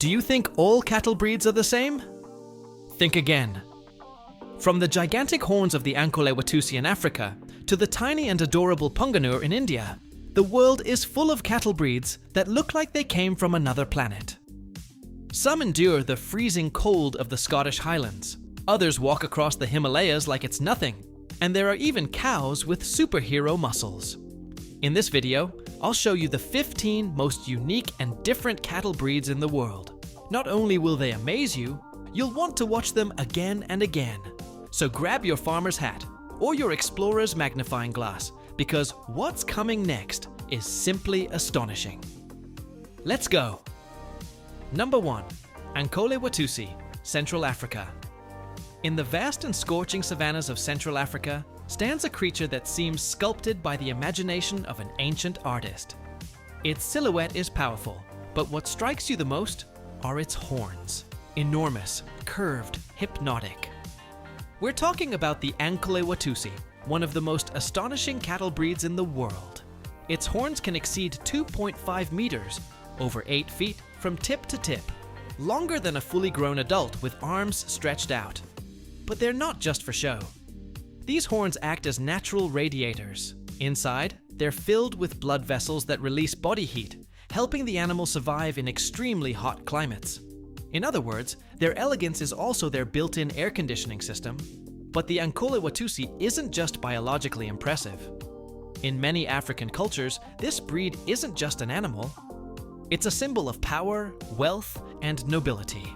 Do you think all cattle breeds are the same? Think again. From the gigantic horns of the Ankole Watusi in Africa to the tiny and adorable Punganur in India, the world is full of cattle breeds that look like they came from another planet. Some endure the freezing cold of the Scottish Highlands. Others walk across the Himalayas like it's nothing. And there are even cows with superhero muscles. In this video, I'll show you the 15 most unique and different cattle breeds in the world. Not only will they amaze you, you'll want to watch them again and again. So grab your farmer's hat or your explorer's magnifying glass, because what's coming next is simply astonishing. Let's go! Number 1. Ankole Watusi, Central Africa. In the vast and scorching savannas of Central Africa stands a creature that seems sculpted by the imagination of an ancient artist. Its silhouette is powerful, but what strikes you the most are its horns. Enormous, curved, hypnotic. We're talking about the Ankole Watusi, one of the most astonishing cattle breeds in the world. Its horns can exceed 2.5 meters, over 8 feet from tip to tip, longer than a fully grown adult with arms stretched out. But they're not just for show. These horns act as natural radiators. Inside, they're filled with blood vessels that release body heat, helping the animal survive in extremely hot climates. In other words, their elegance is also their built-in air conditioning system. But the Ankole Watusi isn't just biologically impressive. In many African cultures, this breed isn't just an animal. It's a symbol of power, wealth, and nobility.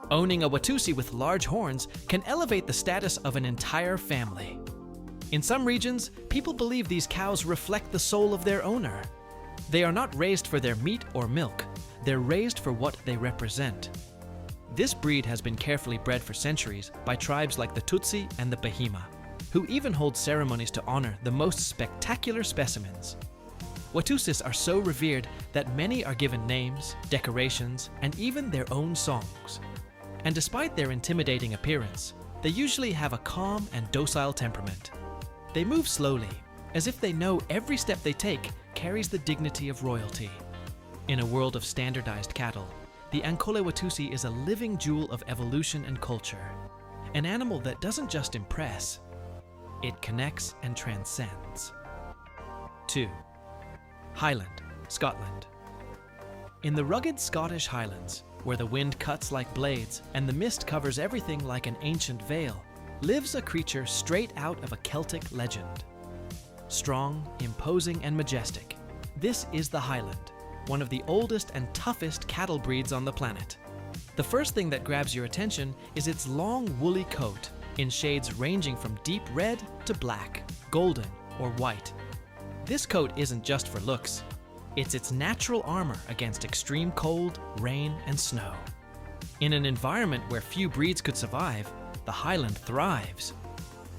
Owning a Watusi with large horns can elevate the status of an entire family. In some regions, people believe these cows reflect the soul of their owner. They are not raised for their meat or milk, they're raised for what they represent. This breed has been carefully bred for centuries by tribes like the Tutsi and the Bahima, who even hold ceremonies to honor the most spectacular specimens. Watusis are so revered that many are given names, decorations, and even their own songs. And despite their intimidating appearance, they usually have a calm and docile temperament. They move slowly, as if they know every step they take carries the dignity of royalty. In a world of standardized cattle, the Ankole Watusi is a living jewel of evolution and culture. An animal that doesn't just impress, it connects and transcends. 2. Highland, Scotland. In the rugged Scottish Highlands, where the wind cuts like blades and the mist covers everything like an ancient veil, lives a creature straight out of a Celtic legend. Strong, imposing, and majestic, this is the Highland, one of the oldest and toughest cattle breeds on the planet. The first thing that grabs your attention is its long woolly coat, in shades ranging from deep red to black, golden, or white. This coat isn't just for looks. It's its natural armor against extreme cold, rain, and snow. In an environment where few breeds could survive, the Highland thrives.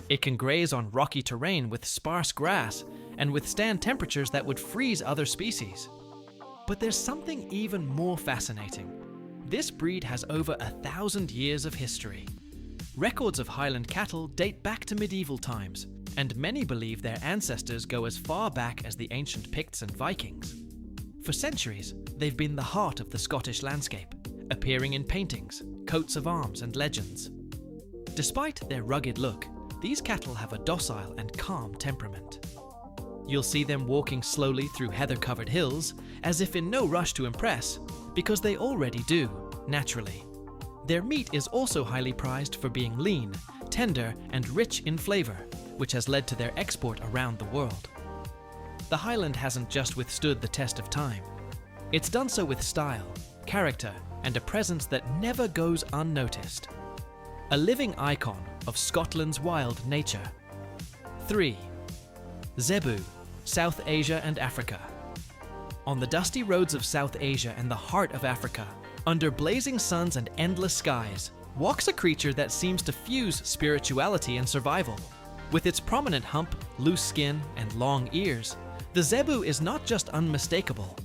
It can graze on rocky terrain with sparse grass and withstand temperatures that would freeze other species. But there's something even more fascinating. This breed has over 1,000 years of history. Records of Highland cattle date back to medieval times, and many believe their ancestors go as far back as the ancient Picts and Vikings. For centuries, they've been the heart of the Scottish landscape, appearing in paintings, coats of arms, and legends. Despite their rugged look, these cattle have a docile and calm temperament. You'll see them walking slowly through heather-covered hills, as if in no rush to impress, because they already do, naturally. Their meat is also highly prized for being lean, tender, and rich in flavor, which has led to their export around the world. The Highland hasn't just withstood the test of time. It's done so with style, character, and a presence that never goes unnoticed. A living icon of Scotland's wild nature. 3. Zebu, South Asia and Africa. On the dusty roads of South Asia and the heart of Africa, under blazing suns and endless skies, walks a creature that seems to fuse spirituality and survival. With its prominent hump, loose skin, and long ears, the zebu is not just unmistakable.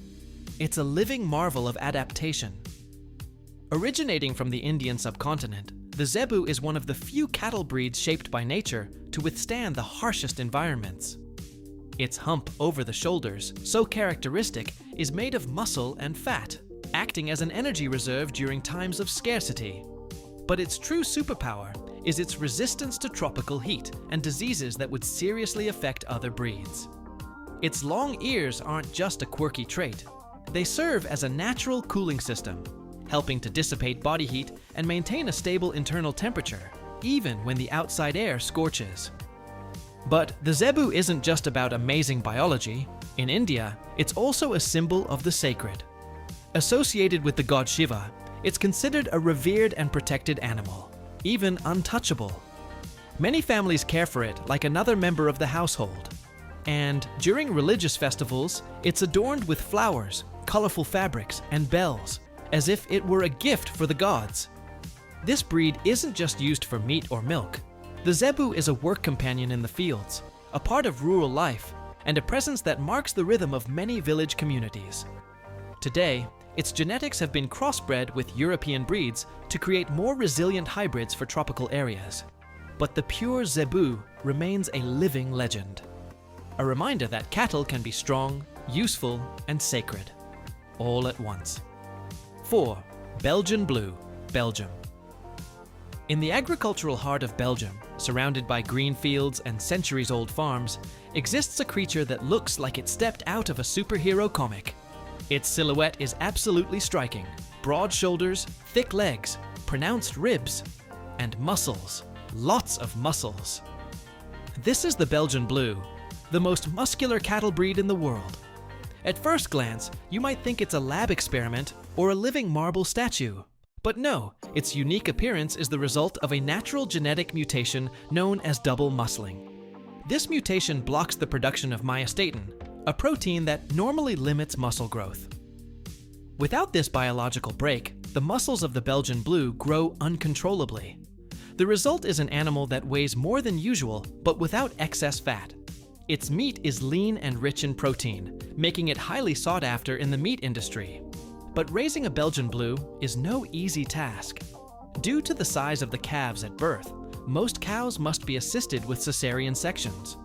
It's a living marvel of adaptation. Originating from the Indian subcontinent, the zebu is one of the few cattle breeds shaped by nature to withstand the harshest environments. Its hump over the shoulders, so characteristic, is made of muscle and fat. acting as an energy reserve during times of scarcity. But its true superpower is its resistance to tropical heat and diseases that would seriously affect other breeds. Its long ears aren't just a quirky trait. They serve as a natural cooling system, helping to dissipate body heat and maintain a stable internal temperature, even when the outside air scorches. But the zebu isn't just about amazing biology. In India, it's also a symbol of the sacred. Associated with the god Shiva, it's considered a revered and protected animal, even untouchable. Many families care for it like another member of the household. And during religious festivals, it's adorned with flowers, colorful fabrics, and bells, as if it were a gift for the gods. This breed isn't just used for meat or milk. The zebu is a work companion in the fields, a part of rural life, and a presence that marks the rhythm of many village communities. Today, its genetics have been crossbred with European breeds to create more resilient hybrids for tropical areas. But the pure zebu remains a living legend. A reminder that cattle can be strong, useful, and sacred, all at once. 4. Belgian Blue, Belgium. In the agricultural heart of Belgium, surrounded by green fields and centuries-old farms, exists a creature that looks like it stepped out of a superhero comic. Its silhouette is absolutely striking. Broad shoulders, thick legs, pronounced ribs, and muscles. Lots of muscles. This is the Belgian Blue, the most muscular cattle breed in the world. At first glance, you might think it's a lab experiment or a living marble statue. But no, its unique appearance is the result of a natural genetic mutation known as double muscling. This mutation blocks the production of myostatin, a protein that normally limits muscle growth. Without this biological break, the muscles of the Belgian Blue grow uncontrollably. The result is an animal that weighs more than usual, but without excess fat. Its meat is lean and rich in protein, making it highly sought after in the meat industry. But raising a Belgian Blue is no easy task. Due to the size of the calves at birth, most cows must be assisted with cesarean sections.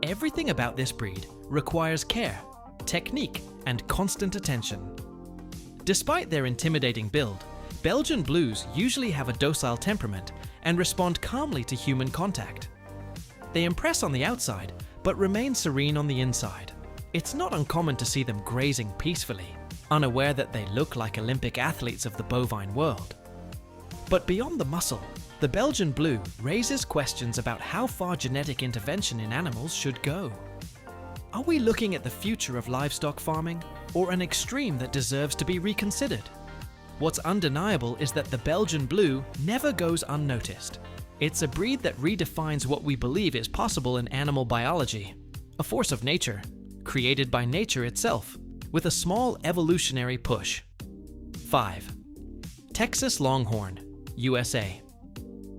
Everything about this breed requires care, technique, and constant attention. Despite their intimidating build, Belgian Blues usually have a docile temperament and respond calmly to human contact. They impress on the outside, but remain serene on the inside. It's not uncommon to see them grazing peacefully, unaware that they look like Olympic athletes of the bovine world. But beyond the muscle, the Belgian Blue raises questions about how far genetic intervention in animals should go. Are we looking at the future of livestock farming, or an extreme that deserves to be reconsidered? What's undeniable is that the Belgian Blue never goes unnoticed. It's a breed that redefines what we believe is possible in animal biology, a force of nature, created by nature itself, with a small evolutionary push. 5. Texas Longhorn, USA.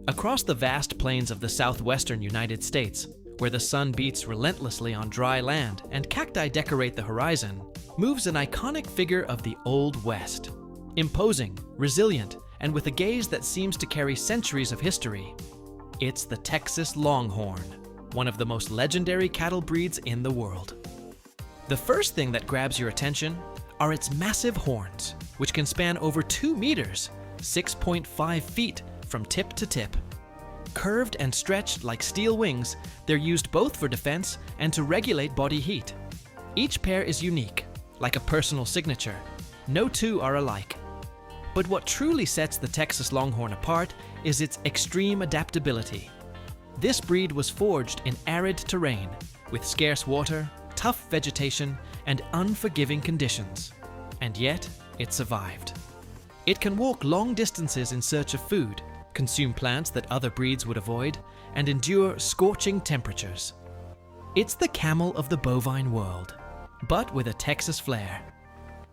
Across the vast plains of the southwestern United States, where the sun beats relentlessly on dry land and cacti decorate the horizon, moves an iconic figure of the Old West. Imposing, resilient, and with a gaze that seems to carry centuries of history. It's the Texas Longhorn, one of the most legendary cattle breeds in the world. The first thing that grabs your attention are its massive horns, which can span over 2 meters, 6.5 feet from tip to tip. Curved and stretched like steel wings, they're used both for defense and to regulate body heat. Each pair is unique, like a personal signature. No two are alike. But what truly sets the Texas Longhorn apart is its extreme adaptability. This breed was forged in arid terrain, with scarce water, tough vegetation, and unforgiving conditions. And yet, it survived. It can walk long distances in search of food, consume plants that other breeds would avoid, and endure scorching temperatures. It's the camel of the bovine world, but with a Texas flair.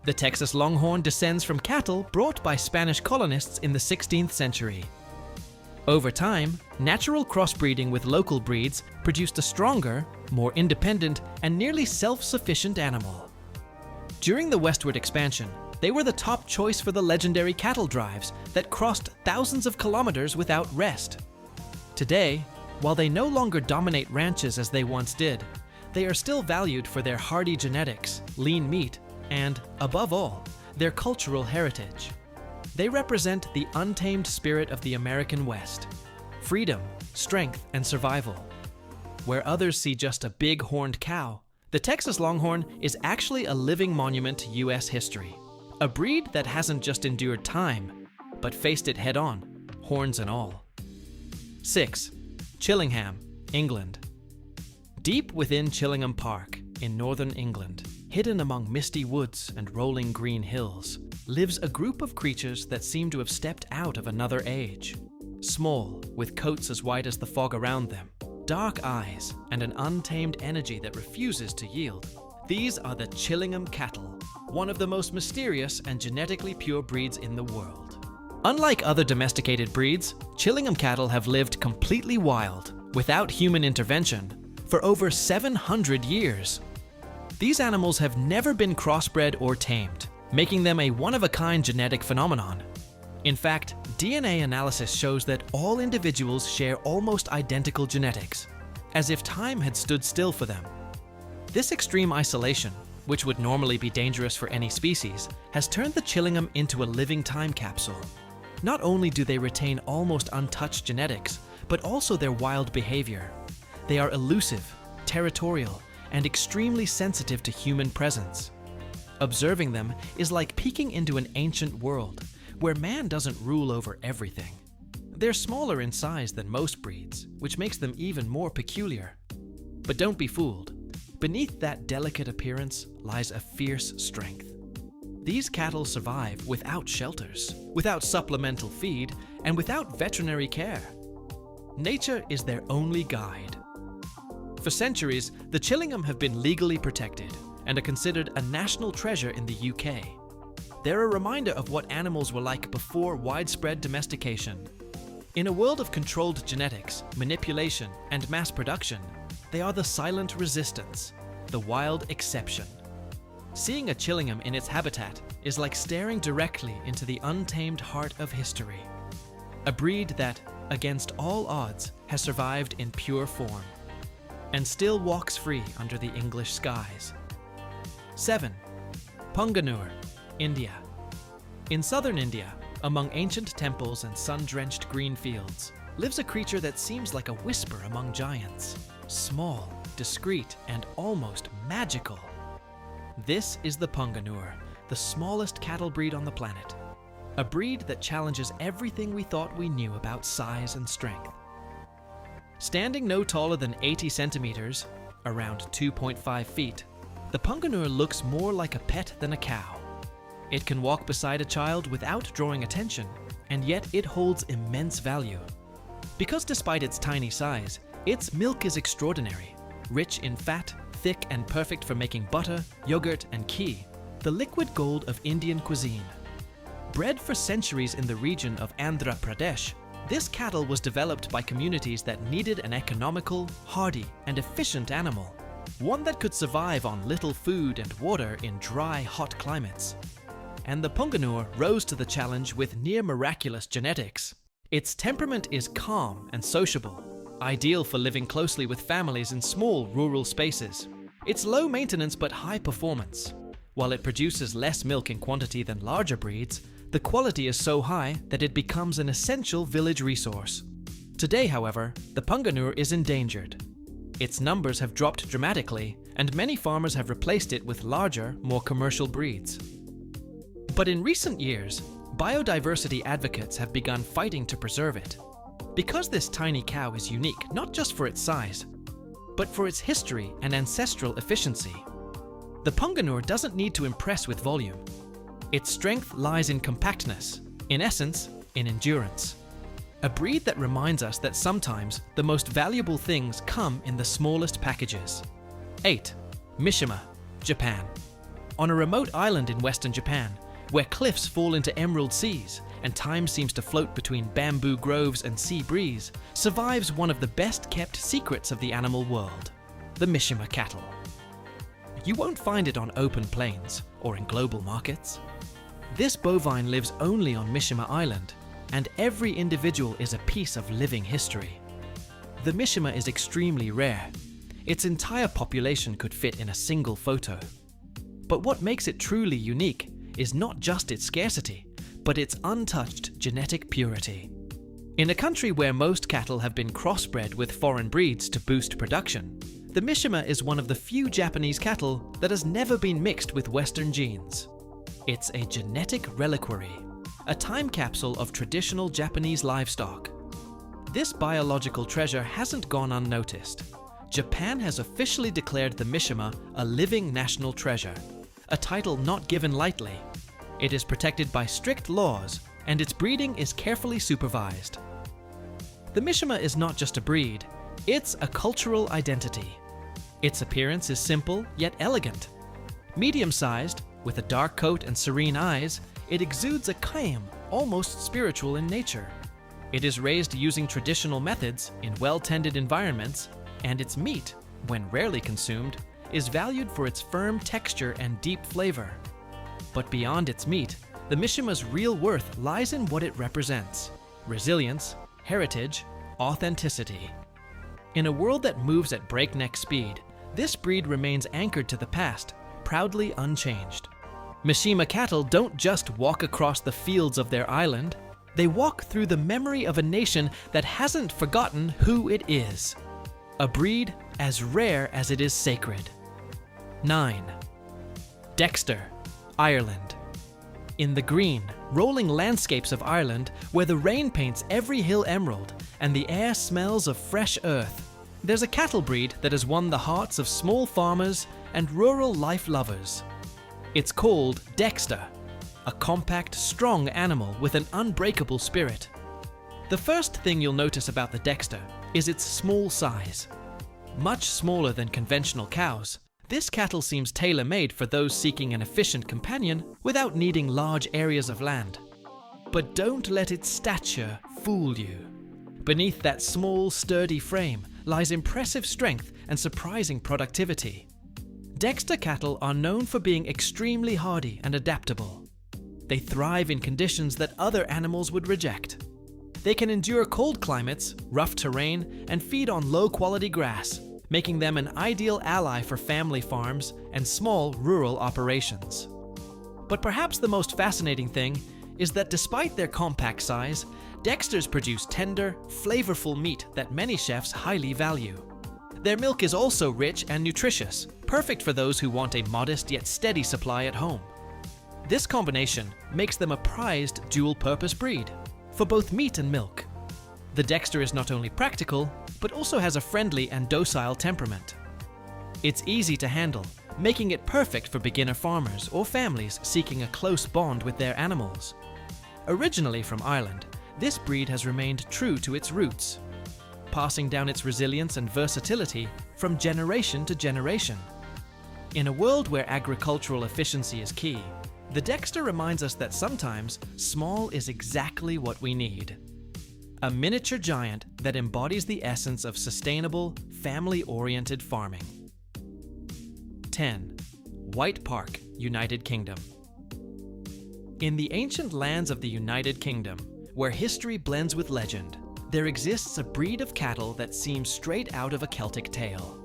The Texas Longhorn descends from cattle brought by Spanish colonists in the 16th century. Over time, natural crossbreeding with local breeds produced a stronger, more independent, and nearly self-sufficient animal. During the westward expansion, they were the top choice for the legendary cattle drives that crossed thousands of kilometers without rest. Today, while they no longer dominate ranches as they once did, they are still valued for their hardy genetics, lean meat, and, above all, their cultural heritage. They represent the untamed spirit of the American West: freedom, strength, and survival. Where others see just a big horned cow, the Texas Longhorn is actually a living monument to US history. A breed that hasn't just endured time, but faced it head-on, horns and all. 6. Chillingham, England. Deep within Chillingham Park, in northern England, hidden among misty woods and rolling green hills, lives a group of creatures that seem to have stepped out of another age. Small, with coats as white as the fog around them, dark eyes, and an untamed energy that refuses to yield. These are the Chillingham cattle, one of the most mysterious and genetically pure breeds in the world. Unlike other domesticated breeds, Chillingham cattle have lived completely wild, without human intervention, for over 700 years. These animals have never been crossbred or tamed, making them a one-of-a-kind genetic phenomenon. In fact, DNA analysis shows that all individuals share almost identical genetics, as if time had stood still for them. This extreme isolation, which would normally be dangerous for any species, has turned the Chillingham into a living time capsule. Not only do they retain almost untouched genetics, but also their wild behavior. They are elusive, territorial, and extremely sensitive to human presence. Observing them is like peeking into an ancient world, where man doesn't rule over everything. They're smaller in size than most breeds, which makes them even more peculiar. But don't be fooled. Beneath that delicate appearance lies a fierce strength. These cattle survive without shelters, without supplemental feed, and without veterinary care. Nature is their only guide. For centuries, the Chillingham have been legally protected and are considered a national treasure in the UK. They're a reminder of what animals were like before widespread domestication. In a world of controlled genetics, manipulation, and mass production, they are the silent resistance, the wild exception. Seeing a Chillingham in its habitat is like staring directly into the untamed heart of history. A breed that, against all odds, has survived in pure form, and still walks free under the English skies. 7. Punganur, India. In southern India, among ancient temples and sun-drenched green fields, lives a creature that seems like a whisper among giants. Small, discreet, and almost magical. This is the Punganur, the smallest cattle breed on the planet. A breed that challenges everything we thought we knew about size and strength. Standing no taller than 80 centimeters, around 2.5 feet, the Punganur looks more like a pet than a cow. It can walk beside a child without drawing attention, and yet it holds immense value. Because despite its tiny size, its milk is extraordinary, rich in fat, thick and perfect for making butter, yogurt, and ghee, the liquid gold of Indian cuisine. Bred for centuries in the region of Andhra Pradesh, this cattle was developed by communities that needed an economical, hardy, and efficient animal, one that could survive on little food and water in dry, hot climates. And the Punganur rose to the challenge with near-miraculous genetics. Its temperament is calm and sociable, ideal for living closely with families in small rural spaces. It's low maintenance but high performance. While it produces less milk in quantity than larger breeds, the quality is so high that it becomes an essential village resource. Today, however, the Punganur is endangered. Its numbers have dropped dramatically, and many farmers have replaced it with larger, more commercial breeds. But in recent years, biodiversity advocates have begun fighting to preserve it. Because this tiny cow is unique not just for its size, but for its history and ancestral efficiency. The Punganur doesn't need to impress with volume. Its strength lies in compactness, in essence, in endurance. A breed that reminds us that sometimes the most valuable things come in the smallest packages. 8. Mishima, Japan. On a remote island in western Japan, where cliffs fall into emerald seas and time seems to float between bamboo groves and sea breeze, survives one of the best-kept secrets of the animal world, the Mishima cattle. You won't find it on open plains or in global markets. This bovine lives only on Mishima Island, and every individual is a piece of living history. The Mishima is extremely rare. Its entire population could fit in a single photo. But what makes it truly unique is not just its scarcity, but its untouched genetic purity. In a country where most cattle have been crossbred with foreign breeds to boost production, the Mishima is one of the few Japanese cattle that has never been mixed with Western genes. It's a genetic reliquary, a time capsule of traditional Japanese livestock. This biological treasure hasn't gone unnoticed. Japan has officially declared the Mishima a living national treasure, a title not given lightly. It is protected by strict laws, and its breeding is carefully supervised. The Mishima is not just a breed, it's a cultural identity. Its appearance is simple yet elegant. Medium-sized, with a dark coat and serene eyes, it exudes a calm, almost spiritual in nature. It is raised using traditional methods in well-tended environments, and its meat, when rarely consumed, is valued for its firm texture and deep flavor. But beyond its meat, the Mishima's real worth lies in what it represents: resilience, heritage, authenticity. In a world that moves at breakneck speed, this breed remains anchored to the past, proudly unchanged. Mishima cattle don't just walk across the fields of their island, they walk through the memory of a nation that hasn't forgotten who it is. A breed as rare as it is sacred. 9. Dexter, Ireland. In the green, rolling landscapes of Ireland, where the rain paints every hill emerald and the air smells of fresh earth, there's a cattle breed that has won the hearts of small farmers and rural life lovers. It's called Dexter, a compact, strong animal with an unbreakable spirit. The first thing you'll notice about the Dexter is its small size. Much smaller than conventional cows, this cattle seems tailor-made for those seeking an efficient companion without needing large areas of land. But don't let its stature fool you. Beneath that small, sturdy frame lies impressive strength and surprising productivity. Dexter cattle are known for being extremely hardy and adaptable. They thrive in conditions that other animals would reject. They can endure cold climates, rough terrain, and feed on low-quality grass, making them an ideal ally for family farms and small rural operations. But perhaps the most fascinating thing is that despite their compact size, Dexters produce tender, flavorful meat that many chefs highly value. Their milk is also rich and nutritious, perfect for those who want a modest yet steady supply at home. This combination makes them a prized dual-purpose breed, for both meat and milk. The Dexter is not only practical, but also has a friendly and docile temperament. It's easy to handle, making it perfect for beginner farmers or families seeking a close bond with their animals. Originally from Ireland, this breed has remained true to its roots, passing down its resilience and versatility from generation to generation. In a world where agricultural efficiency is key, the Dexter reminds us that sometimes small is exactly what we need. A miniature giant that embodies the essence of sustainable, family-oriented farming. 10. White Park, United Kingdom. In the ancient lands of the United Kingdom, where history blends with legend, there exists a breed of cattle that seems straight out of a Celtic tale.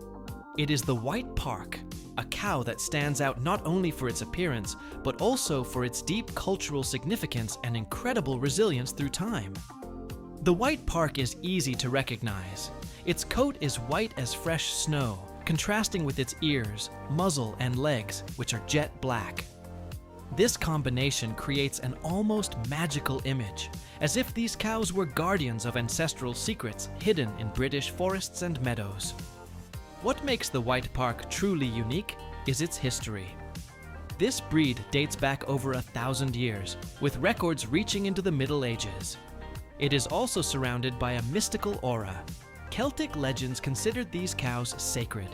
It is the White Park, a cow that stands out not only for its appearance, but also for its deep cultural significance and incredible resilience through time. The White Park is easy to recognize. Its coat is white as fresh snow, contrasting with its ears, muzzle, and legs, which are jet black. This combination creates an almost magical image, as if these cows were guardians of ancestral secrets hidden in British forests and meadows. What makes the White Park truly unique is its history. This breed dates back over 1,000 years, with records reaching into the Middle Ages. It is also surrounded by a mystical aura. Celtic legends considered these cows sacred.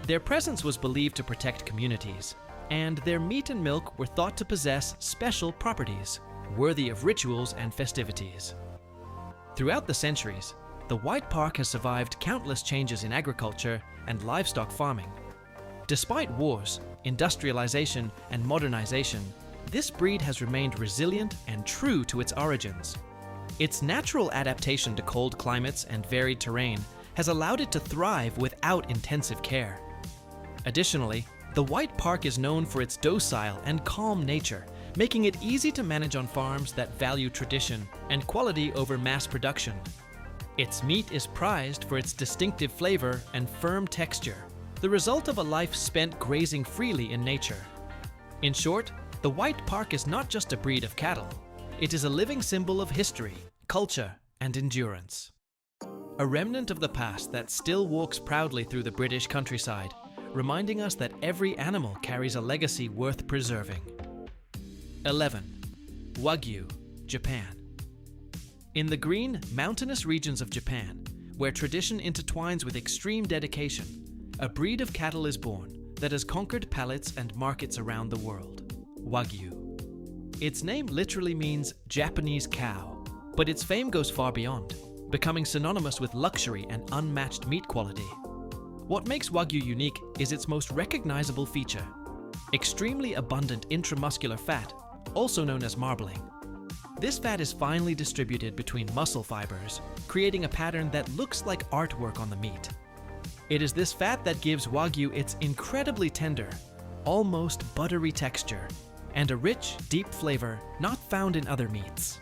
Their presence was believed to protect communities, and their meat and milk were thought to possess special properties, worthy of rituals and festivities. Throughout the centuries, the White Park has survived countless changes in agriculture and livestock farming. Despite wars, industrialization, and modernization, this breed has remained resilient and true to its origins. Its natural adaptation to cold climates and varied terrain has allowed it to thrive without intensive care. Additionally, the White Park is known for its docile and calm nature making it easy to manage on farms that value tradition and quality over mass production. Its meat is prized for its distinctive flavor and firm texture, the result of a life spent grazing freely in nature. In short, the White Park is not just a breed of cattle. It is a living symbol of history, culture, and endurance. A remnant of the past that still walks proudly through the British countryside, reminding us that every animal carries a legacy worth preserving. 11. Wagyu, Japan. In the green, mountainous regions of Japan, where tradition intertwines with extreme dedication, a breed of cattle is born that has conquered palates and markets around the world. Wagyu. Its name literally means Japanese cow, but its fame goes far beyond, becoming synonymous with luxury and unmatched meat quality. What makes Wagyu unique is its most recognizable feature: extremely abundant intramuscular fat, also known as marbling. This fat is finely distributed between muscle fibers, creating a pattern that looks like artwork on the meat. It is this fat that gives Wagyu its incredibly tender, almost buttery texture, and a rich, deep flavor not found in other meats.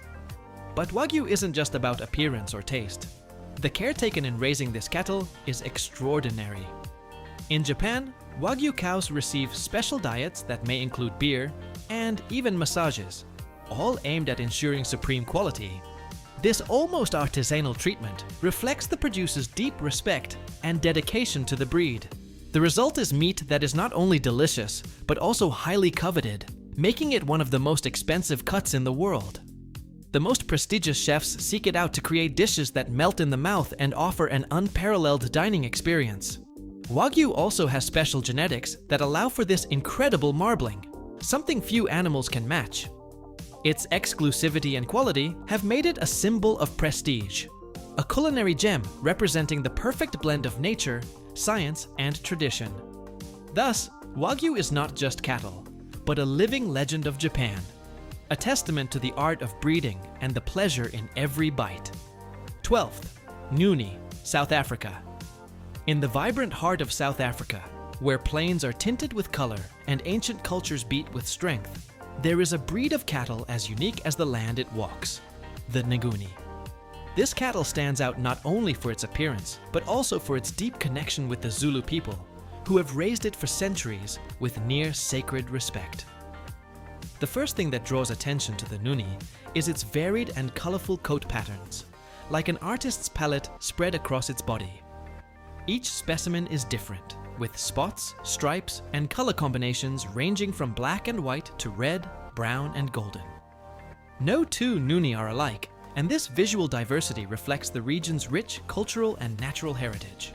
But Wagyu isn't just about appearance or taste. The care taken in raising this cattle is extraordinary. In Japan, Wagyu cows receive special diets that may include beer and even massages, all aimed at ensuring supreme quality. This almost artisanal treatment reflects the producer's deep respect and dedication to the breed. The result is meat that is not only delicious, but also highly coveted, making it one of the most expensive cuts in the world. The most prestigious chefs seek it out to create dishes that melt in the mouth and offer an unparalleled dining experience. Wagyu also has special genetics that allow for this incredible marbling, something few animals can match. Its exclusivity and quality have made it a symbol of prestige, a culinary gem representing the perfect blend of nature, science, and tradition. Thus, Wagyu is not just cattle, but a living legend of Japan, a testament to the art of breeding and the pleasure in every bite. 12th, Nguni, South Africa. In the vibrant heart of South Africa, where plains are tinted with color and ancient cultures beat with strength, there is a breed of cattle as unique as the land it walks, the Nguni. This cattle stands out not only for its appearance, but also for its deep connection with the Zulu people, who have raised it for centuries with near sacred respect. The first thing that draws attention to the Nguni is its varied and colorful coat patterns, like an artist's palette spread across its body. Each specimen is different, with spots, stripes, and color combinations ranging from black and white to red, brown, and golden. No two Nguni are alike, and this visual diversity reflects the region's rich cultural and natural heritage.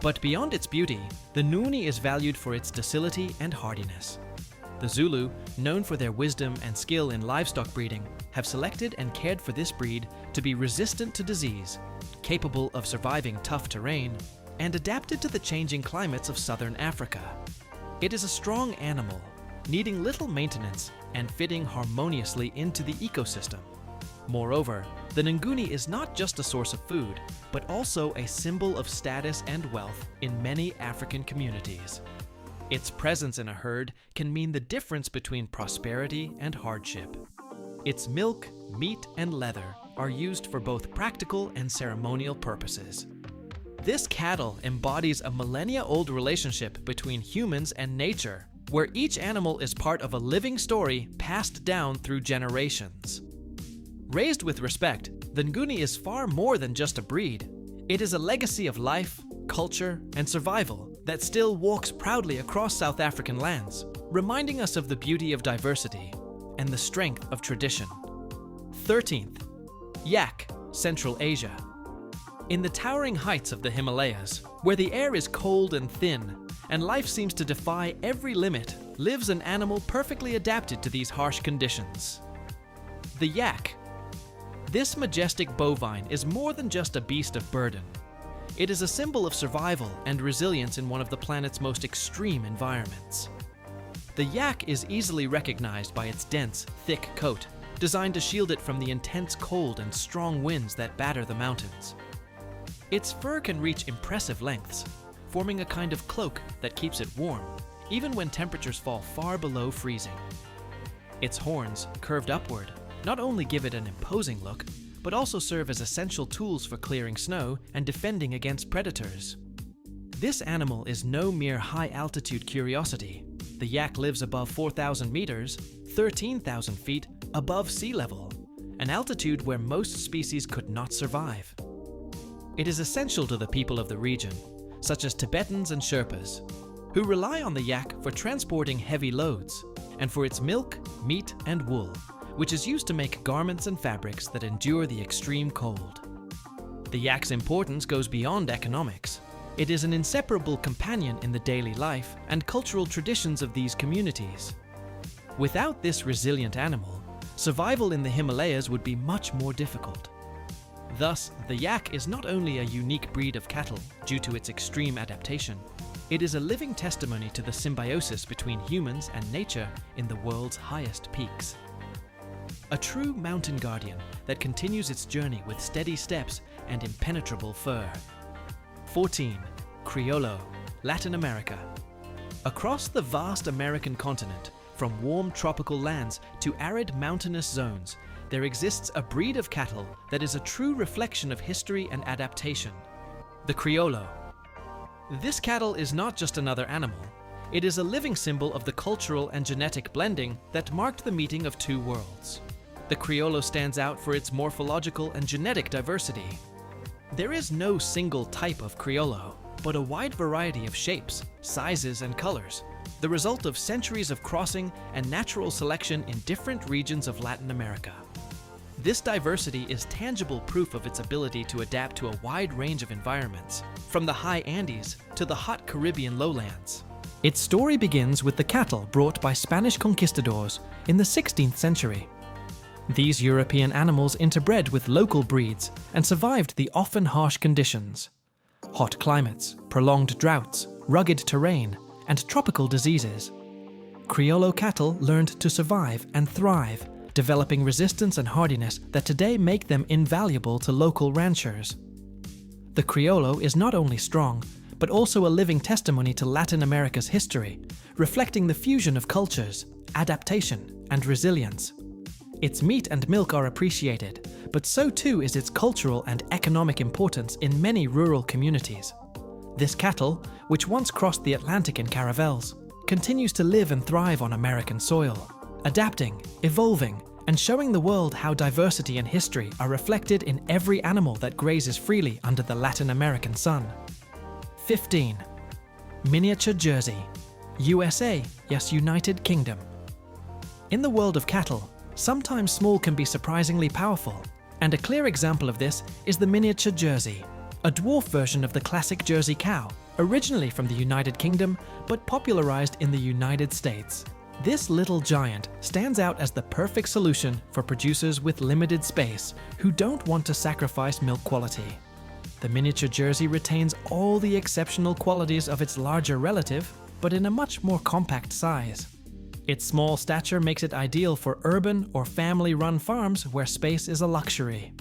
But beyond its beauty, the Nguni is valued for its docility and hardiness. The Zulu, known for their wisdom and skill in livestock breeding, have selected and cared for this breed to be resistant to disease, capable of surviving tough terrain, and adapted to the changing climates of southern Africa. It is a strong animal, needing little maintenance and fitting harmoniously into the ecosystem. Moreover, the Nguni is not just a source of food, but also a symbol of status and wealth in many African communities. Its presence in a herd can mean the difference between prosperity and hardship. Its milk, meat, and leather are used for both practical and ceremonial purposes. This cattle embodies a millennia-old relationship between humans and nature, where each animal is part of a living story passed down through generations. Raised with respect, the Nguni is far more than just a breed. It is a legacy of life, culture, and survival that still walks proudly across South African lands, reminding us of the beauty of diversity and the strength of tradition. 13th, Yak, Central Asia. In the towering heights of the Himalayas, where the air is cold and thin, and life seems to defy every limit, lives an animal perfectly adapted to these harsh conditions. The yak. This majestic bovine is more than just a beast of burden. It is a symbol of survival and resilience in one of the planet's most extreme environments. The yak is easily recognized by its dense, thick coat, designed to shield it from the intense cold and strong winds that batter the mountains. Its fur can reach impressive lengths, forming a kind of cloak that keeps it warm, even when temperatures fall far below freezing. Its horns, curved upward, not only give it an imposing look, but also serve as essential tools for clearing snow and defending against predators. This animal is no mere high-altitude curiosity. The yak lives above 4,000 meters, 13,000 feet above sea level, an altitude where most species could not survive. It is essential to the people of the region, such as Tibetans and Sherpas, who rely on the yak for transporting heavy loads, and for its milk, meat, and wool, which is used to make garments and fabrics that endure the extreme cold. The yak's importance goes beyond economics. It is an inseparable companion in the daily life and cultural traditions of these communities. Without this resilient animal, survival in the Himalayas would be much more difficult. Thus, the yak is not only a unique breed of cattle due to its extreme adaptation, it is a living testimony to the symbiosis between humans and nature in the world's highest peaks. A true mountain guardian that continues its journey with steady steps and impenetrable fur. 14. Criollo, Latin America. Across the vast American continent, from warm tropical lands to arid mountainous zones, there exists a breed of cattle that is a true reflection of history and adaptation. The Criollo. This cattle is not just another animal. It is a living symbol of the cultural and genetic blending that marked the meeting of two worlds. The Criollo stands out for its morphological and genetic diversity. There is no single type of Criollo, but a wide variety of shapes, sizes, and colors, the result of centuries of crossing and natural selection in different regions of Latin America. This diversity is tangible proof of its ability to adapt to a wide range of environments, from the high Andes to the hot Caribbean lowlands. Its story begins with the cattle brought by Spanish conquistadors in the 16th century. These European animals interbred with local breeds and survived the often harsh conditions. Hot climates, prolonged droughts, rugged terrain, and tropical diseases. Criollo cattle learned to survive and thrive, developing resistance and hardiness that today make them invaluable to local ranchers. The Criollo is not only strong, but also a living testimony to Latin America's history, reflecting the fusion of cultures, adaptation, and resilience. Its meat and milk are appreciated, but so too is its cultural and economic importance in many rural communities. This cattle, which once crossed the Atlantic in caravels, continues to live and thrive on American soil, adapting, evolving, and showing the world how diversity and history are reflected in every animal that grazes freely under the Latin American sun. 15. Miniature Jersey, USA, yes, United Kingdom. In the world of cattle, sometimes small can be surprisingly powerful, and a clear example of this is the miniature Jersey, a dwarf version of the classic Jersey cow, originally from the United Kingdom but popularized in the United States. This little giant stands out as the perfect solution for producers with limited space who don't want to sacrifice milk quality. The miniature Jersey retains all the exceptional qualities of its larger relative, but in a much more compact size. Its small stature makes it ideal for urban or family-run farms where space is a luxury.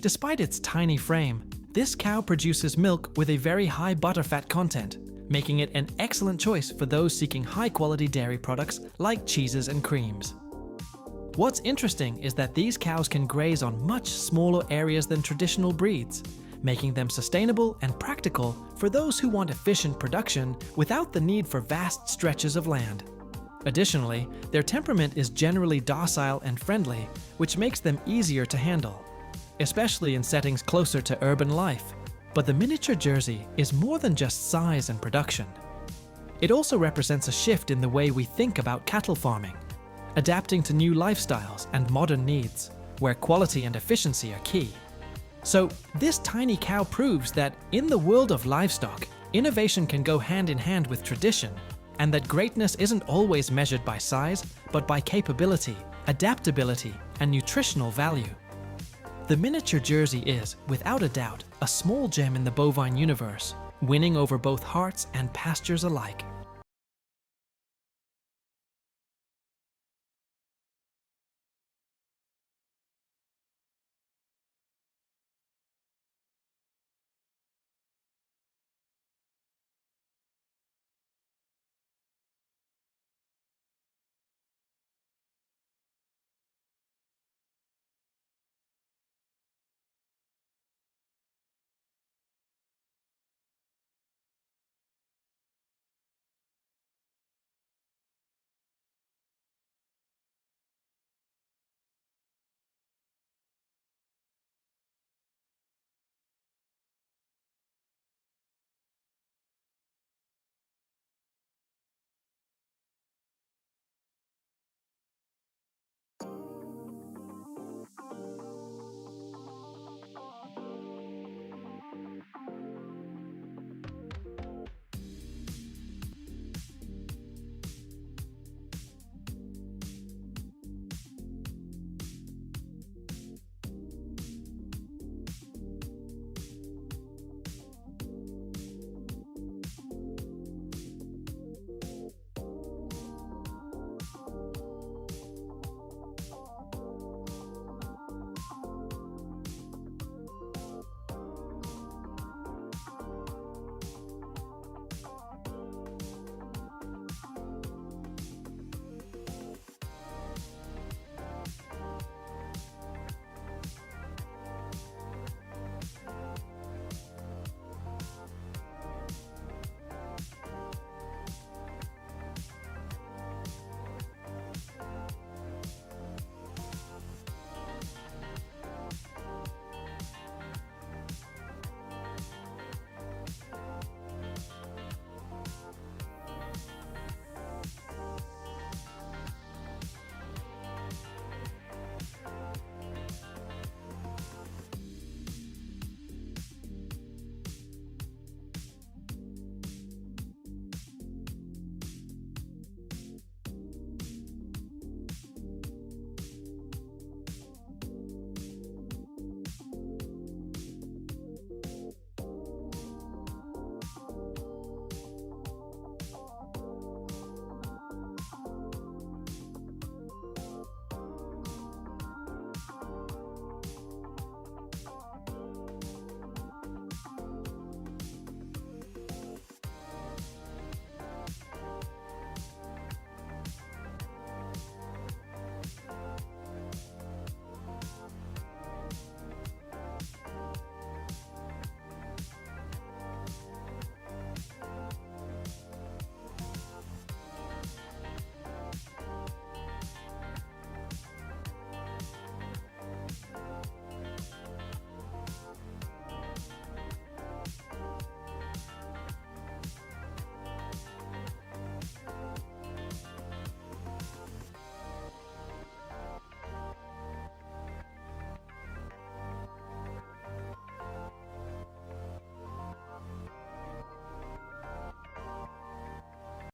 Despite its tiny frame, this cow produces milk with a very high butterfat content, making it an excellent choice for those seeking high-quality dairy products like cheeses and creams. What's interesting is that these cows can graze on much smaller areas than traditional breeds, making them sustainable and practical for those who want efficient production without the need for vast stretches of land. Additionally, their temperament is generally docile and friendly, which makes them easier to handle, especially in settings closer to urban life. But the miniature Jersey is more than just size and production. It also represents a shift in the way we think about cattle farming, adapting to new lifestyles and modern needs, where quality and efficiency are key. So, this tiny cow proves that in the world of livestock, innovation can go hand in hand with tradition, and that greatness isn't always measured by size, but by capability, adaptability, and nutritional value. The miniature Jersey is, without a doubt, a small gem in the bovine universe, winning over both hearts and pastures alike.